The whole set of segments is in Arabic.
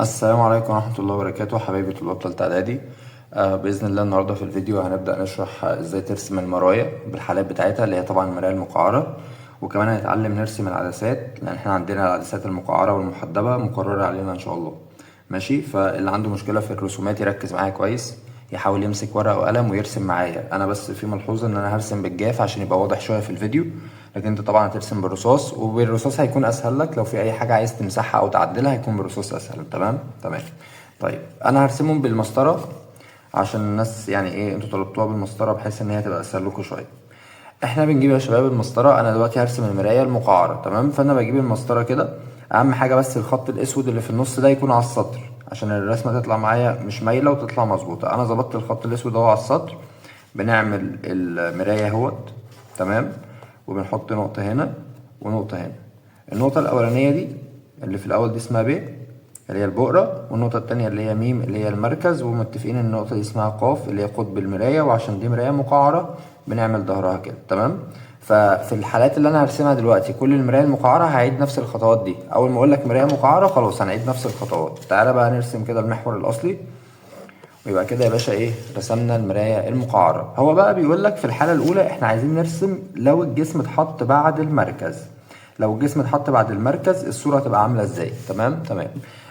السلام عليكم ورحمة الله وبركاته حبايبي طلاب تالتة إعدادي. بإذن الله النهاردة في الفيديو هنبدأ نشرح إزاي ترسم المرايا بالحالات بتاعتها اللي هي طبعا المرايا المقعرة، وكمان هنتعلم نرسم العدسات لأن احنا عندنا العدسات المقعرة والمحدبة مقررة علينا إن شاء الله. ماشي، فاللي عنده مشكلة في الرسومات يركز معايا كويس، يحاول يمسك ورقة وقلم ويرسم معايا. أنا بس في ملحوظة إن أنا هرسم بالجاف عشان يبقى واضح شوية في الفيديو، لكن انت طبعا هترسم بالرصاص، وبالرصاص هيكون اسهل لك. لو في اي حاجه عايز تمسحها او تعدلها هيكون بالرصاص اسهل. تمام. طيب انا هرسمهم بالمسطره عشان الناس يعني ايه انتوا طلبتوها بالمسطره بحيث ان هي تبقى اسهل لكم شويه. احنا بنجيب يا شباب المسطره. انا دلوقتي هرسم المرايه المقعره، تمام؟ فانا بجيب المسطره كده. اهم حاجه بس الخط الاسود اللي في النص ده يكون على السطر عشان الرسمه تطلع معايا مش مايله وتطلع مظبوطه. انا ظبطت الخط الاسود اهو على السطر. بنعمل المرايه اهوت، تمام؟ وبنحط نقطه هنا ونقطه هنا. النقطه الاولانيه دي اللي في الاول دي اسمها ب، اللي هي البؤرة، والنقطة التانية اللي هي ميم اللي هي المركز، ومتفقين ان النقطة دي اسمها قاف اللي هي قطب المراية، وعشان دي مراية مقعرة بنعمل ظهرها كده. تمام. ففي الحالات اللي انا هرسمها دلوقتي كل المراية المقعرة هعيد نفس الخطوات دي. اول ما اقول لك مراية مقعرة خلاص هنعيد نفس الخطوات. تعالى بقى نرسم كده المحور الاصلي، ويبقى كده يا باشا ايه، رسمنا المراية المقعرة. هو بقى بيقول لك في الحالة الأولى احنا عايزين نرسم لو الجسم اتحط بعد المركز. لو الجسم اتحط بعد المركز الصورة هتبقى عاملة ازاي؟ تمام.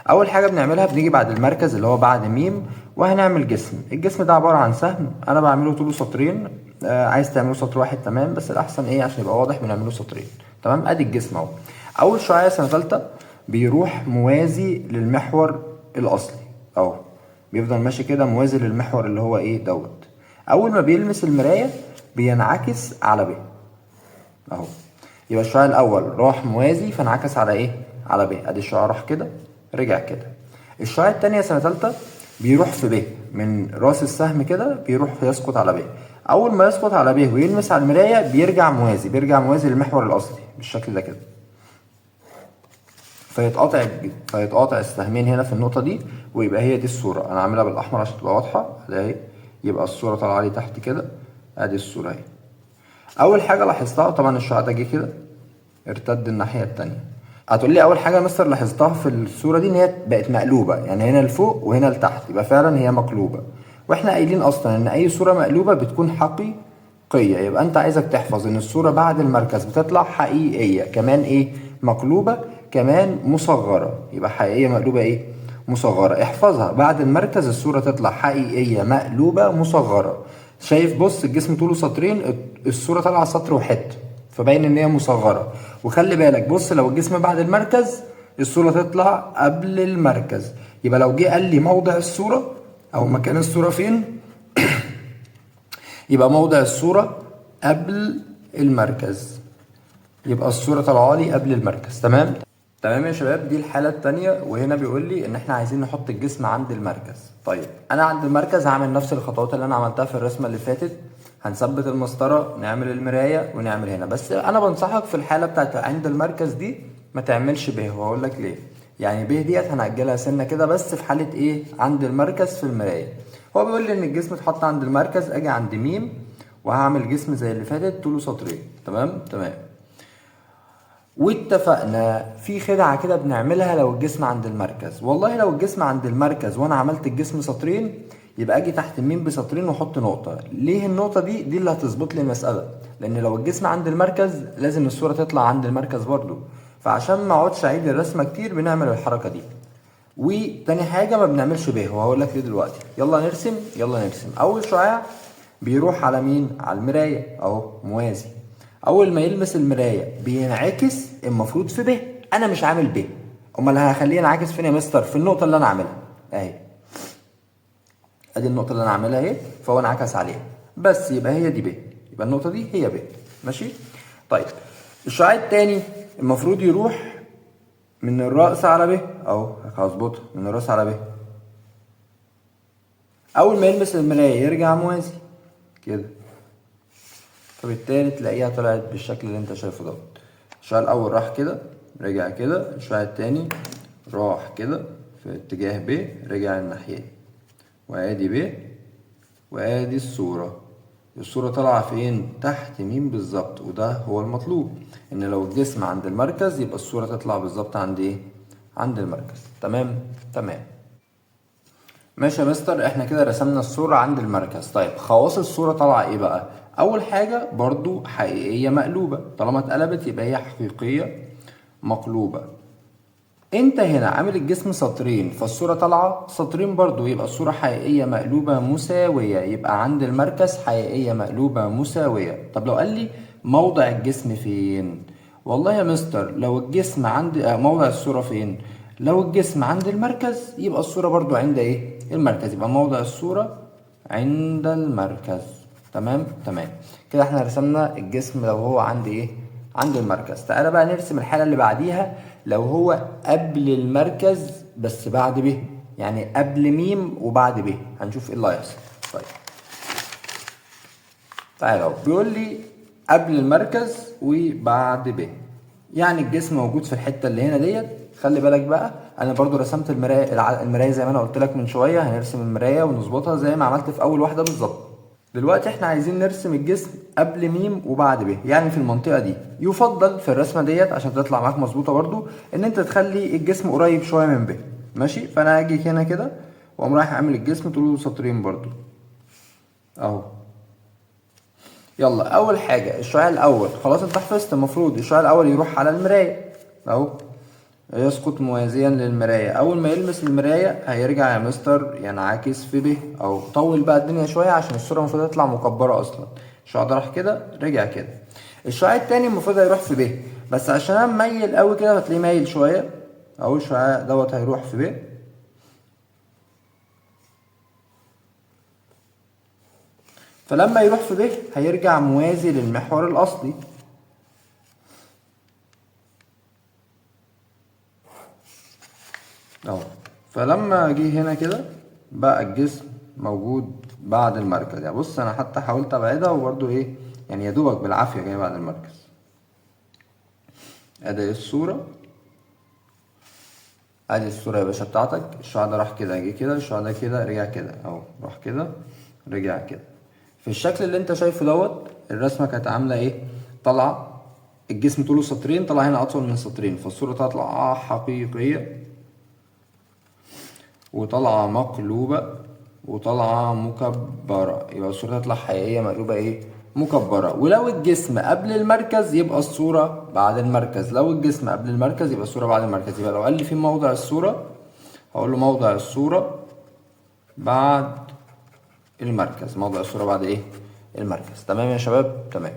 أول حاجة بنعملها بنيجي بعد المركز اللي هو بعد ميم، وهنعمل جسم. الجسم ده عبارة عن سهم، أنا بعمله طوله سطرين. عايز تعمله سطر واحد تمام، بس الأحسن ايه عشان يبقى واضح بنعمله سطرين. تمام. أدي الجسم أهو. أول شعاع سنة تالتة بيروح موازي للمحور الأصلي أهو، بيفضل ماشي كده موازي للمحور اللي هو ايه دوت. اول ما بيلمس المرايه بينعكس على ب اهو. يبقى الشعاع الاول راح موازي فانعكس على ايه، على ب. ادي الشعاع راح كده رجع كده. الشعاع التانية سنه تالتة بيروح في ب من راس السهم كده، بيروح يسقط على ب. اول ما يسقط على ب ويلمس على المرايه بيرجع موازي للمحور الاصلي بالشكل ده كده. فيتقاطع السهمين هنا في النقطة دي، ويبقى هي دي الصورة. أنا عاملها بالأحمر عشان تبقى واضحة. أهي يبقى الصورة طالعة لي تحت كده. أدي الصورة أهي. أول حاجة لاحظتها طبعا الشعاع ده جه كده ارتد الناحية التانية. هتقول لي أول حاجة يا مستر لاحظتها في الصورة دي إن هي بقت مقلوبة، يعني هنا لفوق وهنا لتحت، يبقى فعلا هي مقلوبة. وإحنا قايلين أصلا إن أي صورة مقلوبة بتكون حقيقية. يبقى أنت عايزك تحفظ إن الصورة بعد المركز بتطلع حقيقية، كمان إيه، مقلوبة، كمان مصغرة. يبقى حقيقية مقلوبة ايه، مصغرة. احفظها، بعد المركز الصورة تطلع حقيقية مقلوبة مصغرة. شايف؟ بص الجسم طوله سطرين، الصورة طالعة سطر وحتة، فباين ان هي مصغرة. وخلي بالك بص لو الجسم بعد المركز الصورة تطلع قبل المركز. يبقى لو جه قال لي موضع الصورة او مكان الصورة فين يبقى موضع الصورة قبل المركز، يبقى الصورة طالعة لي قبل المركز. تمام يا شباب. دي الحالة التانية، وهنا بيقول لي ان احنا عايزين نحط الجسم عند المركز. طيب انا عند المركز هعمل نفس الخطوات اللي انا عملتها في الرسمة اللي فاتت. هنثبت المسطرة، نعمل المراية، ونعمل هنا. بس انا بنصحك في الحالة بتاعت عند المركز دي ما تعملش ب، وهقول لك ليه. يعني ب ديت هنأجلها سنة كده بس في حالة ايه، عند المركز في المراية. هو بيقول لي ان الجسم اتحط عند المركز، اجي عند ميم وهعمل جسم زي اللي فاتت طوله سطرين. تمام. واتفقنا في خدعة كده بنعملها لو الجسم عند المركز. والله لو الجسم عند المركز وانا عملت الجسم سطرين، يبقى اجي تحت الميم بسطرين واحط نقطة. ليه النقطة دي اللي هتظبط لي المسألة، لان لو الجسم عند المركز لازم الصورة تطلع عند المركز برضو. فعشان ما اقعدش اعيد الرسمة كتير بنعمل الحركة دي. وتاني حاجة ما بنعملش به، وهقول لك ليه دلوقتي. يلا نرسم. اول شعاع بيروح على مين، على المراية اهو موازي. اول ما يلمس المرايه بينعكس المفروض في ب. انا مش عامل ب، امال هخليه ينعكس فين يا مستر؟ في النقطه اللي انا عاملها اهي. ادي النقطه اللي انا عاملها اهي، فهو انعكس عليها بس. يبقى هي دي ب، يبقى النقطه دي هي ب. ماشي. طيب الشعاع التاني المفروض يروح من الراس على ب اهو. هظبطها من الراس على ب. اول ما يلمس المرايه يرجع موازي كده، فبالتالي تلاقيها طلعت بالشكل اللي انت شايفه دوت. الشعاع الاول راح كده رجع كده، الشعاع التاني راح كده في اتجاه ب رجع الناحية، وادي ب وادي الصورة طالعة فين، تحت مين بالظبط. وده هو المطلوب، ان لو الجسم عند المركز يبقى الصورة تطلع بالظبط عند ايه، عند المركز. تمام تمام. ماشي يا مستر، احنا كده رسمنا الصورة عند المركز. طيب خواص الصورة طالعة ايه بقى؟ اول حاجة برضو حقيقية مقلوبة، طالما اتقلبت يبقى هي حقيقية مقلوبة. انت هنا عامل الجسم سطرين، فالصورة طالعة سطرين برضو، يبقى الصورة حقيقية مقلوبة مساوية، يبقى عند المركز حقيقية مقلوبة مساوية. طب لو قال لي موضع الجسم فين؟ والله يا مستر لو الجسم عند موضع الصورة فين؟ لو الجسم عند المركز يبقى الصورة برضو عند ايه؟ المركز، يبقى موضع الصورة عند المركز. تمام تمام. كده احنا رسمنا الجسم لو هو عند ايه؟ عند المركز. تعالى بقى نرسم الحالة اللي بعديها لو هو قبل المركز بس بعد ب، يعني قبل ميم وبعد ب، هنشوف ايه اللي هيحصل. طيب تعالى اهو بيقول لي قبل المركز وبعد ب، يعني الجسم موجود في الحتة اللي هنا ديت. خلي بالك بقى انا برضو رسمت المراية زي ما انا قلت لك من شوية، هنرسم المراية ونظبطها زي ما عملت في اول واحدة بالظبط. دلوقتي احنا عايزين نرسم الجسم قبل ميم وبعد ب، يعني في المنطقة دي. يفضل في الرسمة ديت عشان تطلع معاك مظبوطة برضو ان انت تخلي الجسم قريب شوية من ب. ماشي، فانا هاجي هنا كده واقوم رايح اعمل الجسم طوله سطرين برضو اهو. يلا اول حاجة الشعاع الاول، خلاص انت حفظت، المفروض الشعاع الاول يروح على المراية اهو، يسقط موازيا للمراية. أول ما يلمس المراية هيرجع يا مستر ينعكس في ب، أو طول بقى الدنيا شوية عشان الصورة المفروض تطلع مكبرة أصلا. الشعاع ده راح كده رجع كده. الشعاع التاني المفروض هيروح في ب، بس عشان أنا مميل أوي كده هتلاقيه مايل شوية أهو. الشعاع دوت هيروح في ب، فلما يروح في ب هيرجع موازي للمحور الأصلي اهو. فلما جه هنا كده بقى الجسم موجود بعد المركز. يعني بص انا حتى حاولت ابعدها وبرده ايه، يعني يا دوبك بالعافيه جاي بعد المركز. ادي الصوره، ادي الصوره يا باشا بتاعتك. الشعاع ده راح كده جه كده، الشعاع ده كده رجع كده اهو، راح كده رجع كده. في الشكل اللي انت شايفه دوت الرسمه كانت عامله ايه؟ طالعه الجسم طوله سطرين، طلع هنا اطول من سطرين، فالصوره تطلع حقيقيه وطالعة مقلوبة وطالعة مكبرة، يبقى الصورة تطلع حقيقية مقلوبة ايه؟ مكبرة. ولو الجسم قبل المركز يبقى الصورة بعد المركز، لو الجسم قبل المركز يبقى الصورة بعد المركز. يبقى لو قال لي في موضع الصورة هقول له موضع الصورة بعد المركز، موضع الصورة بعد ايه؟ المركز. تمام يا شباب؟ تمام.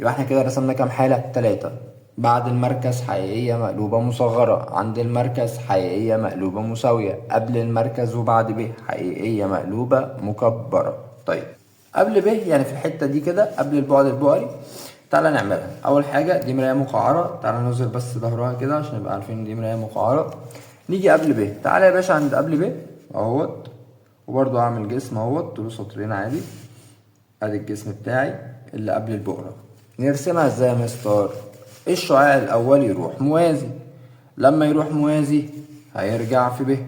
يبقى احنا كده رسمنا كام حالة؟ 3. بعد المركز حقيقية مقلوبة مصغرة، عند المركز حقيقية مقلوبة مساوية، قبل المركز وبعد ب حقيقية مقلوبة مكبرة. طيب قبل ب يعني في الحتة دي كده قبل البعد البؤري، تعالى نعملها. أول حاجة دي مراية مقعرة، تعالى نظهر بس ظهرها كده عشان نبقى عارفين إن دي مراية مقعرة. نيجي قبل ب، تعالى يا باشا عند قبل ب اهوت، وبرضو اعمل جسم اهوت طوله سطرين عادي. ادي الجسم بتاعي اللي قبل البقرة. نرسمها ازاي يا مستر؟ الشعاع الاول يروح موازي، لما يروح موازي هيرجع في ب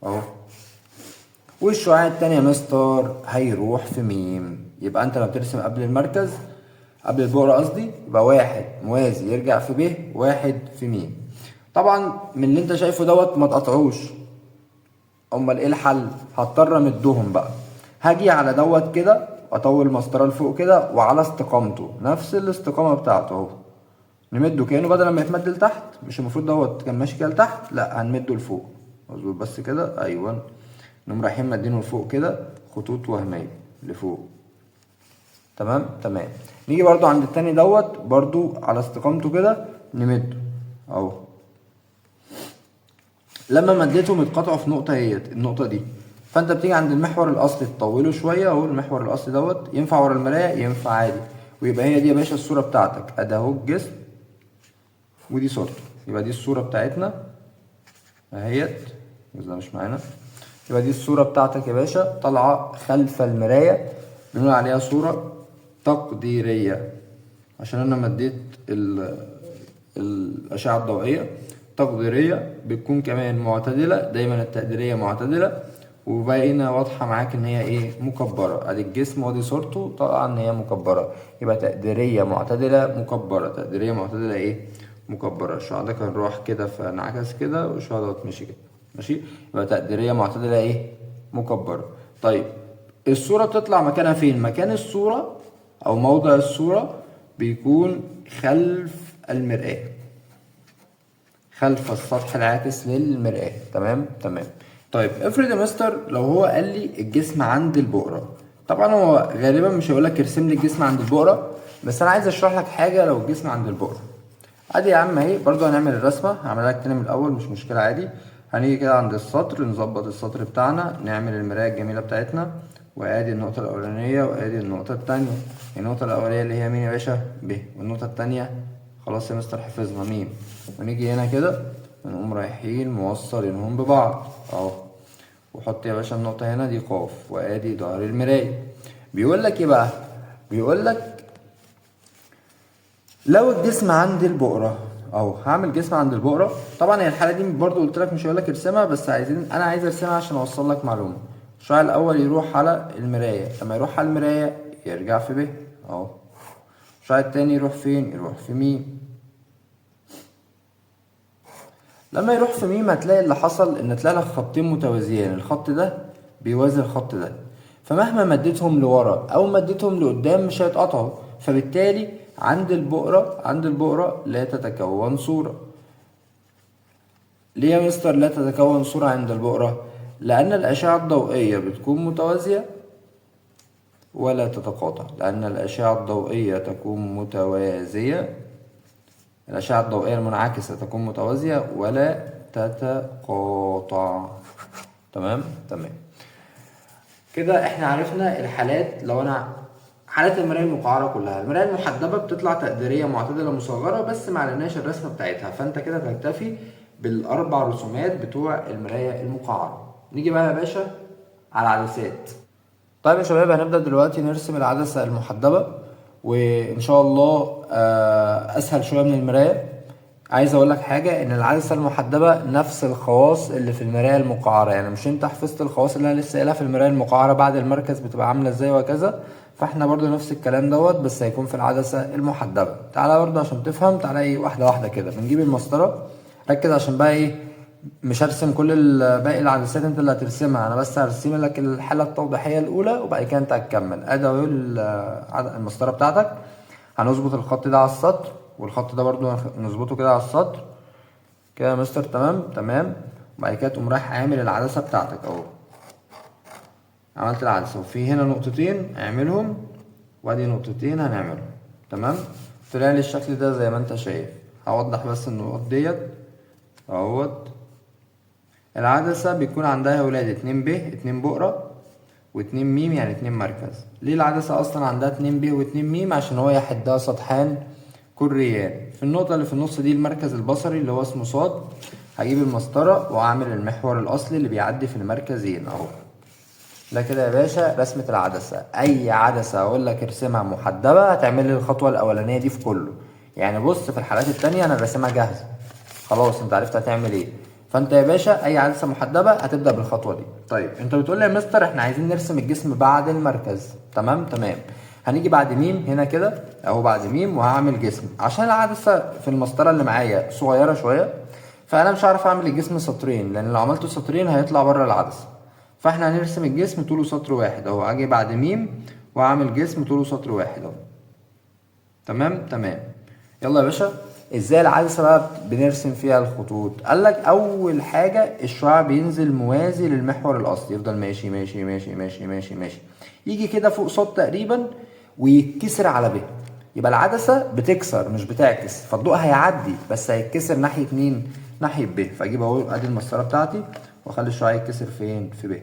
اهو، والشعاع التاني يا مستر هيروح في ميم. يبقى انت لما بترسم قبل المركز قبل البقرة قصدي، يبقى 1 موازي يرجع في ب، 1 في ميم. طبعا من اللي انت شايفه دوت ما تقطعوش، امال ايه الحل؟ هضطر امدهم بقى. هاجي على دوت كده اطول مسطره لفوق كده وعلى استقامته نفس الاستقامه بتاعته اهو، نمده كانه بدل ما يتمد لتحت، مش المفروض دوت كان ماشي كده لتحت، لا هنمده لفوق مظبوط بس كده ايوه. نقوم رايحين مدينه لفوق كده خطوط وهميه لفوق. تمام تمام. نيجي برضو عند التاني دوت برضو على استقامته كده نمده اهو. لما مديتهم اتقطعوا في نقطة اهيت النقطة دي، فانت بتيجي عند المحور الاصلي تطوله شوية اهو. المحور الاصلي دوت ينفع ورا المراية ينفع عادي، ويبقى هي دي يا باشا الصورة بتاعتك. ادي اهو الجسم ودي صورته، يبقى دي الصورة بتاعتنا اهيت. بس ده مش معانا. يبقى دي الصورة بتاعتك يا باشا طالعة خلف المراية، بنقول عليها صورة تقديرية عشان انا مديت الأشعة الضوئية. تقديرية بتكون كمان معتدلة، دايما التقديرية معتدلة، وباينة واضحة معاك ان هي ايه؟ مكبرة. ادي الجسم وادي صورته طالعة ان هي مكبرة، يبقى تقديرية معتدلة مكبرة، تقديرية معتدلة ايه؟ مكبرة. الشعاع ده كان راح كده فانعكس كده، والشعاع دوت مشي كده. ماشي، يبقى تقديرية معتدلة ايه؟ مكبرة. طيب الصورة بتطلع مكانها فين؟ مكان الصورة أو موضع الصورة بيكون خلف المرآة، خلف السطح العاكس للمرآة. تمام تمام. طيب افرض يا مستر لو هو قال لي الجسم عند البؤرة، طبعا هو غالبا مش هيقول لك ارسم لي الجسم عند البؤرة، بس انا عايز اشرح لك حاجة. لو الجسم عند البؤرة ادي يا عم اهي، برضو هنعمل الرسمة، هعملها لك تاني من الاول مش مشكلة عادي. هنيجي كده عند السطر، نظبط السطر بتاعنا، نعمل المراية الجميلة بتاعتنا، وادي النقطة الأولانية وادي النقطة التانية. النقطة الأولانية اللي هي مين يا باشا؟ ب. والنقطة التانية خلاص يا مستر حفظنا ميم. ونيجي هنا كده ونقوم رايحين موصلينهم ببعض اهو، وحط يا باشا النقطة هنا دي قاف، وادي ظهر المراية. بيقول لك ايه بقى؟ بيقول لك لو الجسم عند البؤرة، اهو هعمل جسم عند البؤرة. طبعا هي الحالة دي برضو قلت لك مش هقول لك ارسمها، بس انا عايز ارسمها عشان اوصل لك معلومة. الشعاع الاول يروح على المراية، لما يروح على المراية يرجع في ب اهو. الشعاع التاني يروح فين؟ يروح في ميم. لما يروح في ميم هتلاقي اللي حصل ان تلاقي لك خطين متوازيين، الخط ده بيوازي الخط ده، فمهما مديتهم لورا او مديتهم لقدام مش هيتقطعوا، فبالتالي عند البؤرة لا تتكون صورة. ليه يا مستر لا تتكون صورة عند البؤرة؟ لأن الأشعة الضوئية بتكون متوازية ولا تتقاطع. لأن الأشعة الضوئية تكون متوازية، الأشعة الضوئية المنعكسة تكون متوازية ولا تتقاطع. تمام تمام. كده احنا عرفنا الحالات. لو انا حالات المراية المقعرة كلها، المراية المحدبة بتطلع تقديرية معتدلة مصغرة بس معلناش الرسمة بتاعتها، فانت كده تكتفي بالاربع رسومات بتوع المراية المقعرة. نيجي بقى يا باشا على العدسات. طيب يا شباب هنبدأ دلوقتي نرسم العدسة المحدبة، وإن شاء الله أسهل شوية من المراية. عايز أقول لك حاجة، إن العدسة المحدبة نفس الخواص اللي في المراية المقعرة، يعني مش أنت حفظت الخواص اللي أنا لسه قايلها في المراية المقعرة بعد المركز بتبقى عاملة إزاي وكذا، فإحنا برضو نفس الكلام دوت بس هيكون في العدسة المحدبة. تعالى برضو عشان تفهم، تعالى إيه واحدة واحدة كده. بنجيب المسطرة، ركز عشان بقى إيه مش هرسم كل باقي العدسات انت اللي هترسمها، انا بس هرسم لك الحاله التوضيحيه الاولى وبعد كده انت هتكمل. ادي اهو المسطره بتاعتك. هنظبط الخط ده على السطر، والخط ده برضو نظبطه كده على السطر كده يا مستر. تمام تمام. وبعد كده تقوم رايح عامل العدسه بتاعتك اهو. عملت العدسه وفي هنا نقطتين اعملهم، وادي نقطتين هنعملهم. تمام. طلع لي الشكل ده زي ما انت شايف. هوضح بس النقط ديت اهوت. العدسة بيكون عندها يا ولاد 2 ب 2 بؤرة و2 ميم، يعني 2 مركز. ليه العدسة أصلا عندها 2 ب و2 ميم؟ عشان هو يحدها سطحان كريان. في النقطة اللي في النص دي المركز البصري اللي هو اسمه صاد. هجيب المسطرة وأعمل المحور الأصلي اللي بيعدي في المركزين أهو. ده كده يا باشا رسمة العدسة. أي عدسة أقول لك ارسمها محدبة هتعمل لي الخطوة الأولانية دي في كله. يعني بص في الحالات التانية أنا راسمها جاهزة خلاص، أنت عرفت هتعمل إيه. فانت يا باشا اي عدسه محدبه هتبدا بالخطوه دي. طيب انت بتقول لي يا مستر احنا عايزين نرسم الجسم بعد المركز. تمام تمام. هنيجي بعد ميم هنا كده اهو، بعد ميم وهعمل جسم. عشان العدسه في المسطره اللي معايا صغيره شويه، فانا مش هعرف اعمل الجسم سطرين، لان لو عملته سطرين هيطلع بره العدسه. فاحنا هنرسم الجسم طوله سطر واحد اهو. اجي بعد ميم واعمل جسم طوله سطر واحد اهو. تمام تمام. يلا يا باشا ازاي العدسه بقى بنرسم فيها الخطوط؟ قالك اول حاجه الشعاع بينزل موازي للمحور الاصلي، يفضل ماشي ماشي ماشي ماشي ماشي ماشي، يجي كده فوق صاد تقريبا ويتكسر على ب. يبقى العدسه بتكسر مش بتعكس، فالضوء هيعدي بس هيتكسر ناحيه مين؟ ناحيه ب. فاجيب اهو ادي المسطره بتاعتي واخلي الشعاع يتكسر فين؟ في ب.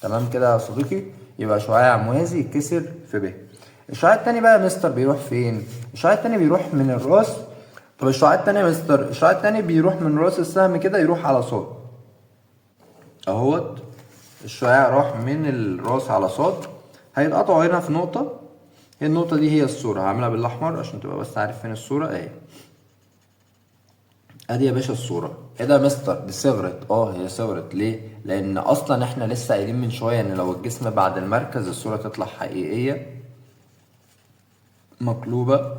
تمام كده يا صديقي. يبقى شعاع موازي يتكسر في ب. الشعاع التاني بقى يا مستر بيروح فين؟ الشعاع التاني بيروح من الراس. طب الشعاع التاني يا مستر، الشعاع التاني بيروح من راس السهم كده يروح على صاد اهوت. الشعاع راح من الراس على صاد، هيتقطعوا هنا في نقطة. هي النقطة دي هي الصورة، هعملها بالاحمر عشان تبقى بس عارف فين الصورة اهي. ادي يا باشا الصورة. ايه ده يا مستر دي صغرت؟ هي صغرت ليه؟ لان اصلا احنا لسه قايلين من شوية ان لو الجسم بعد المركز الصورة تطلع حقيقية مقلوبة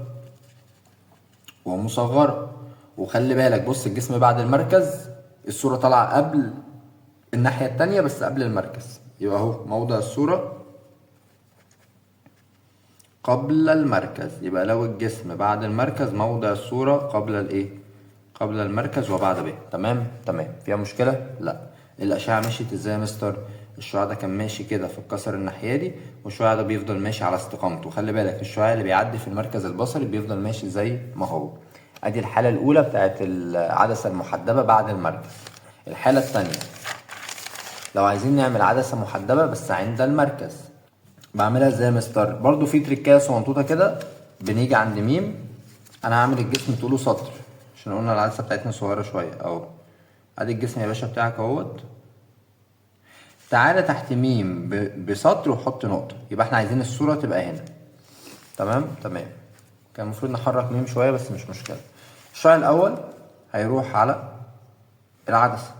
ومصغرة. وخلي بالك بص الجسم بعد المركز الصورة طالعة قبل الناحية التانية بس قبل المركز، يبقى اهو موضع الصورة قبل المركز. يبقى لو الجسم بعد المركز موضع الصورة قبل الايه؟ قبل المركز وبعد به. تمام تمام. فيها مشكلة؟ لا. الأشعة مشيت ازاي يا مستر؟ الشعاع ده كان ماشي كده في الكسر الناحية دي، والشعاع ده بيفضل ماشي على استقامته. خلي بالك الشعاع اللي بيعدي في المركز البصري بيفضل ماشي زي ما هو. ادي الحالة الأولى بتاعت العدسة المحدبة بعد المركز. الحالة التانية لو عايزين نعمل عدسة محدبة بس عند المركز، بعملها ازاي يا مستر؟ برضو في تريكايه صغنطوطه كده. بنيجي عند ميم، انا هعمل الجسم طوله سطر عشان قلنا العدسه بتاعتنا صغيره شويه اهو. ادي الجسم يا باشا بتاعك اهوت. تعالى تحت ميم بسطر وحط نقطه، يبقى احنا عايزين الصوره تبقى هنا. تمام تمام. كان المفروض نحرك ميم شويه بس مش مشكله. الشعاع الاول هيروح على العدسه.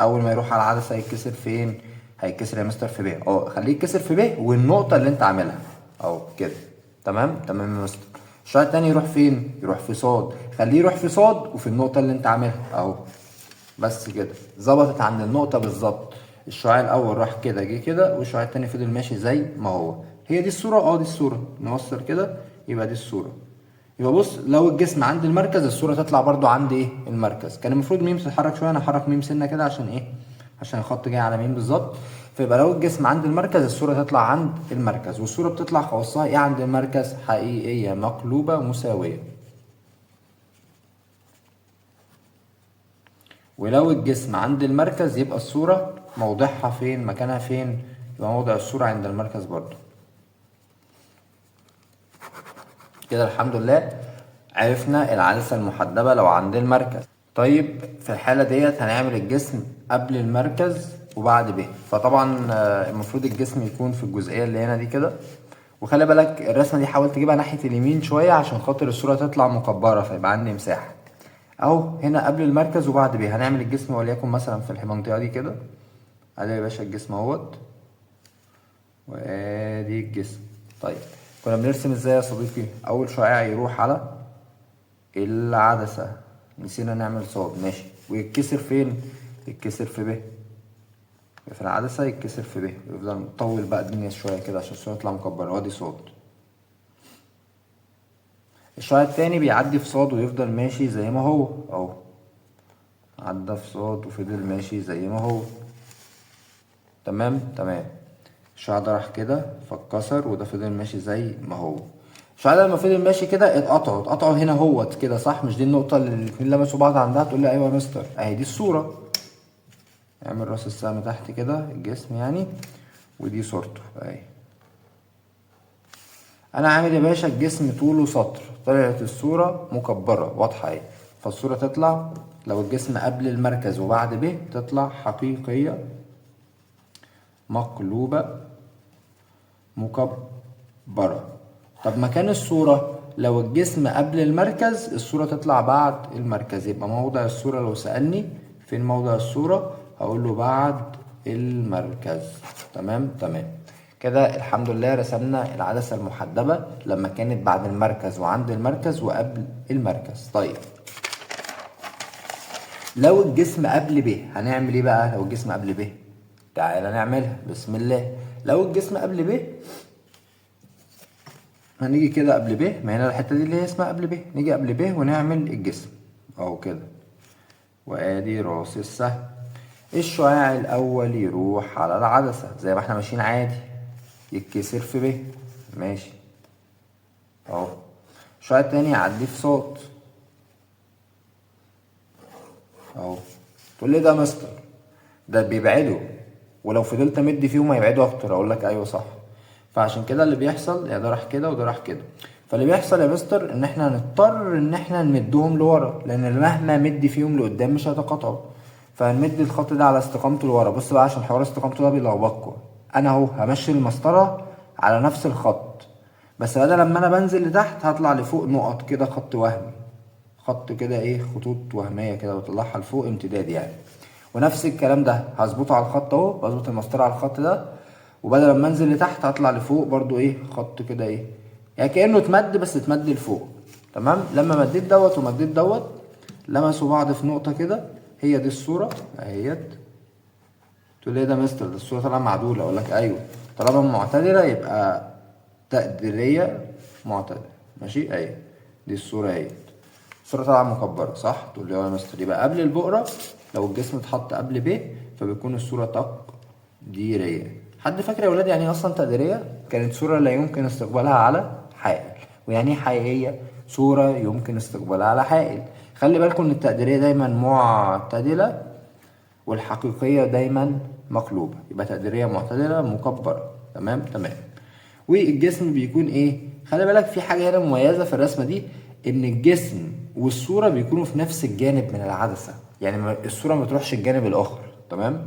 اول ما يروح على العدسه هيتكسر فين؟ هيتكسر يا مستر في ب. خليه يتكسر في ب والنقطه اللي انت عاملها اهو كده. تمام تمام يا مستر. الشعاع التاني يروح فين؟ يروح في صاد. خليه يروح في صاد وفي النقطه اللي انت عاملها اهو. بس كده ظبطت عند النقطه بالظبط. الشعاع الاول راح كده جه كده، والشعاع التاني فضل ماشي زي ما هو. هي دي الصوره؟ دي الصوره. نوصل كده يبقى دي الصوره. يبقى بص لو الجسم عند المركز الصورة تطلع برضو عند ايه؟ المركز. كان المفروض ميم تتحرك شوية، انا هحرك ميم سنة كده عشان ايه؟ عشان الخط جاي على ميم بالظبط. فيبقى لو الجسم عند المركز الصورة تطلع عند المركز، والصورة بتطلع خواصها ايه عند المركز؟ حقيقية مقلوبة مساوية. ولو الجسم عند المركز يبقى الصورة موضعها فين؟ مكانها فين؟ يبقى موضع الصورة عند المركز برضو. كده الحمد لله عرفنا العدسة المحدبة لو عند المركز. طيب في الحالة ديت هنعمل الجسم قبل المركز وبعد ب. فطبعا المفروض الجسم يكون في الجزئية اللي هنا دي كده. وخلي بالك الرسمة دي حاول تجيبها ناحية اليمين شوية عشان خاطر الصورة تطلع مكبرة فيبقى عندي مساحة. اهو هنا قبل المركز وبعد ب هنعمل الجسم وليكن مثلا في المنطقة دي كده. ادي يا باشا الجسم اهوت، وادي الجسم. طيب كنا بنرسم ازاي يا صديقي؟ اول شعاع يروح على العدسة، نسينا نعمل صاد، ماشي. ويتكسر فين؟ يتكسر في ب. في العدسة يتكسر في ب، يفضل مطول بقى الدنيا شوية كده عشان الصورة تطلع مكبرة. وادي صاد. الشعاع التاني بيعدي في صاد ويفضل ماشي زي ما هو اهو. عدى في صاد وفضل ماشي زي ما هو. تمام تمام. الشعاع ده راح كده فاتكسر وده فضل ماشي زي ما هو. الشعاع ده لما فضل ماشي كده اتقطعوا هنا اهوت كده صح؟ مش دي النقطة اللي الاتنين لمسوا بعض عندها؟ تقول لي ايوه يا مستر اهي دي الصورة. اعمل راس السهم تحت كده الجسم يعني، ودي صورته اهي. انا عامل يا باشا الجسم طوله سطر، طلعت الصورة مكبرة واضحة اهي. فالصورة تطلع لو الجسم قبل المركز وبعد ب تطلع حقيقية مقلوبة مكبرة. طب مكان الصورة لو الجسم قبل المركز الصورة تطلع بعد المركز، يبقى موضع الصورة لو سألني فين موضع الصورة هقول له بعد المركز. تمام تمام. كده الحمد لله رسمنا العدسة المحدبة لما كانت بعد المركز وعند المركز وقبل المركز. طيب لو الجسم قبل ب هنعمل ايه بقى؟ لو الجسم قبل ب تعالى نعملها بسم الله. لو الجسم قبل ب هنيجي كده قبل ب، ما هنا الحته دي اللي هي اسمها قبل ب، نيجي قبل ب ونعمل الجسم اهو كده. وادي راس السهم. الشعاع الاول يروح على العدسه زي ما احنا ماشيين عادي، يتكسر في ب، ماشي اهو. الشعاع التاني يعدي في صاد اهو. تقول لي ده يا مستر ده بيبعدوا، ولو فضلت امد فيهم هيبعدوا اكتر. اقول لك ايوه صح. فعشان كده اللي بيحصل يعني ده راح كده وده راح كده. فاللي بيحصل يا مستر ان احنا هنضطر ان احنا نمدهم لورا، لان مهما مد فيهم لقدام مش هيتقاطعوا. فهنمد الخط ده على استقامته لورا. بص بقى عشان حوار استقامته ده بيلخبطكوا، انا اهو همشي المسطره على نفس الخط، بس بدل لما انا بنزل لتحت هطلع لفوق نقط كده، خط وهمي، خط كده ايه، خطوط وهميه كده وطلعها لفوق امتداد يعني. ونفس الكلام ده هظبطه على الخط اهو، بظبط المسطره على الخط ده، وبدل ما انزل لتحت هطلع لفوق برضو ايه، خط كده ايه، يعني كانه اتمد بس اتمد لفوق. تمام. لما مديت دوت ومديت دوت لمسوا بعض في نقطة كده، هي دي الصورة اهيت. تقول لي ايه ده مستر، ده الصورة طالعة معدولة. اقول لك ايوه، طالما معتدلة يبقى تقديرية معتدلة. ماشي، اهي دي الصورة اهيت. الصورة طالعة مكبرة صح؟ تقول لي اه يا مستر، يبقى قبل البقرة لو الجسم اتحط قبل ب فبيكون الصورة تقديرية. حد فاكر يا ولاد يعني ايه اصلا تقديرية؟ كانت صورة لا يمكن استقبالها على حائل. ويعني ايه حقيقية؟ صورة يمكن استقبالها على حائل. خلي بالكم ان التقديرية دايما معتدلة والحقيقية دايما مقلوبة. يبقى تقديرية معتدلة مكبرة. تمام. والجسم بيكون ايه؟ خلي بالك في حاجة هنا مميزة في الرسمة دي، ان الجسم والصورة بيكونوا في نفس الجانب من العدسة. يعني الصورة ما تروحش الجانب الاخر. تمام.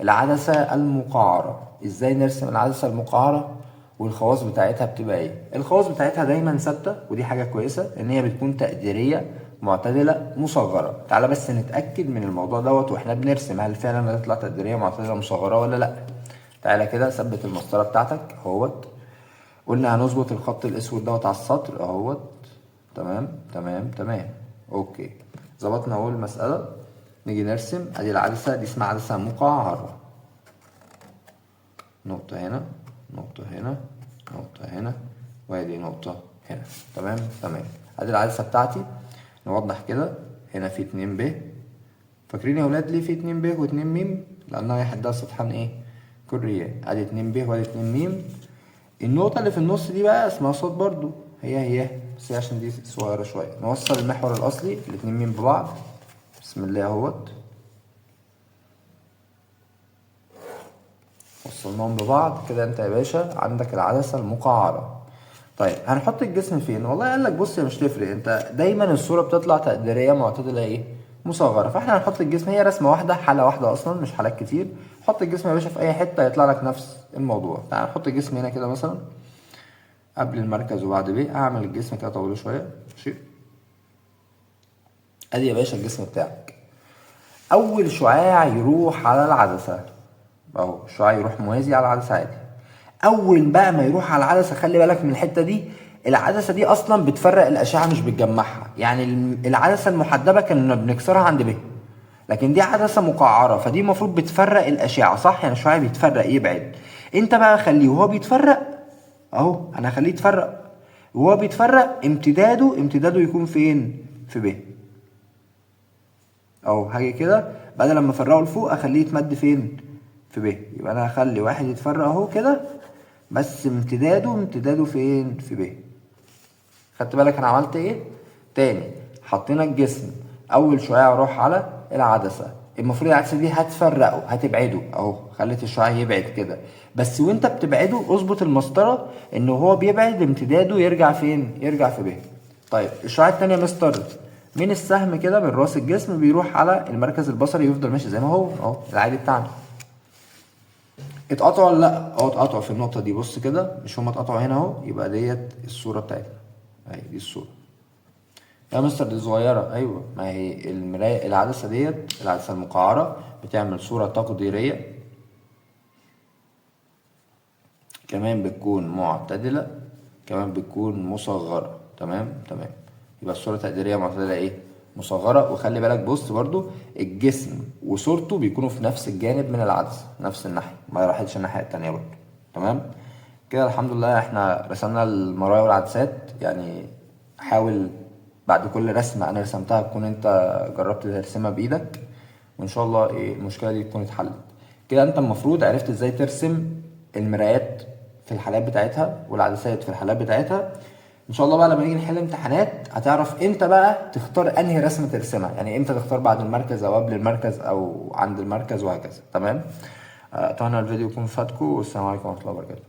العدسة المقعرة، ازاي نرسم العدسة المقعرة والخواص بتاعتها بتبقى ايه؟ الخواص بتاعتها دايما ثابتة، ودي حاجة كويسة ان هي بتكون تقديرية معتدلة مصغرة. تعالى بس نتأكد من الموضوع دوت واحنا بنرسم، هل فعلا هتطلع تقديرية معتدلة مصغرة ولا لا. تعالى كده ثبت المسطرة بتاعتك اهوت. قلنا هنظبط الخط الاسود دوت على السطر اهوت. تمام. اوكي، ظبطنا اول مسألة. نيجي نرسم ادي العدسة دي، اسمها عدسة مقعرة. نقطة هنا، نقطة هنا، نقطة هنا، وادي نقطة هنا. تمام. ادي العدسة بتاعتي. نوضح كده، هنا في 2 ب. فاكرين يا ولاد ليه في 2 ب و2 م؟ لانها يحدها سطحان ايه؟ كريان. ادي 2 ب وادي 2 م. النقطة اللي في النص دي بقى اسمها صاد برضو، هي بس هي عشان دي صغيرة شوية. نوصل المحور الأصلي الاتنين مين ببعض. بسم الله اهوت، وصلناهم ببعض كده. انت يا باشا عندك العدسة المقعرة. طيب هنحط الجسم فين؟ والله قال لك بص، مش تفرق، انت دايما الصورة بتطلع تقديرية معتدلة ايه؟ مصغرة. فاحنا هنحط الجسم، هي رسمة واحدة، حالة واحدة اصلا مش حالات كتير. حط الجسم يا باشا في اي حتة هيطلع لك نفس الموضوع. تعال نحط الجسم هنا كده مثلا قبل المركز وبعد ب. اعمل الجسم كده طويله شويه. ماشي، ادي يا باشا الجسم بتاعك. اول شعاع يروح على العدسه اهو، الشعاع يروح موازي على العدسه عادي. اول بقى ما يروح على العدسه، خلي بالك من الحته دي، العدسه دي اصلا بتفرق الاشعه مش بتجمعها. يعني العدسه المحدبه كنا بنكسرها عند ب، لكن دي عدسه مقعره فدي المفروض بتفرق الاشعه صح. يعني الشعاع بيتفرق يبعد. انت بقى خليه وهو بيتفرق اهو، انا هخليه يتفرق وهو بيتفرق امتداده يكون فين؟ في ب اهو. هاجي كده بدل لما افرقه لفوق اخليه يتمد فين؟ في ب. يبقى انا هخلي واحد يتفرق اهو كده، بس امتداده فين؟ في ب. خدت بالك انا عملت ايه؟ تاني، حطينا الجسم، اول شعاع يروح على العدسه، المفروض العدسه دي هتفرقه هتبعده اهو. خليت الشعاع يبعد كده، بس وانت بتبعده اظبط المسطره ان هو بيبعد امتداده يرجع فين؟ يرجع في ب. طيب الشعاع التاني يا مستر، من السهم كده من راس الجسم بيروح على المركز البصري، يفضل ماشي زي ما هو اهو العادي بتاعنا. اتقطعوا ولا لا؟ اه اتقطعوا في النقطه دي. بص كده، مش هما اتقطعوا هنا اهو؟ يبقى ديت الصوره بتاعتنا اهي، دي الصوره. يا مستر دي صغيرة. أيوة، ما هي المراية العدسة ديت، العدسة المقعرة بتعمل صورة تقديرية، كمان بتكون معتدلة، كمان بتكون مصغرة. تمام. يبقى الصورة تقديرية معتدلة ايه؟ مصغرة. وخلي بالك بص برضو، الجسم وصورته بيكونوا في نفس الجانب من العدسة، نفس الناحية، ما راحتش الناحية التانية برضو. تمام كده الحمد لله احنا رسمنا المرايا والعدسات. يعني حاول بعد كل رسمة انا رسمتها تكون انت جربت ترسمها بايدك، وان شاء الله ايه المشكلة دي تكون اتحلت. كده انت المفروض عرفت ازاي ترسم المرايات في الحالات بتاعتها والعدسات في الحالات بتاعتها. ان شاء الله بقى لما نيجي نحل امتحانات هتعرف امتى بقى تختار انهي رسمة ترسمها، يعني امتى تختار بعد المركز او قبل المركز او عند المركز وهكذا. تمام. اتمنى الفيديو يكون فاتكم، والسلام عليكم ورحمة الله وبركاته.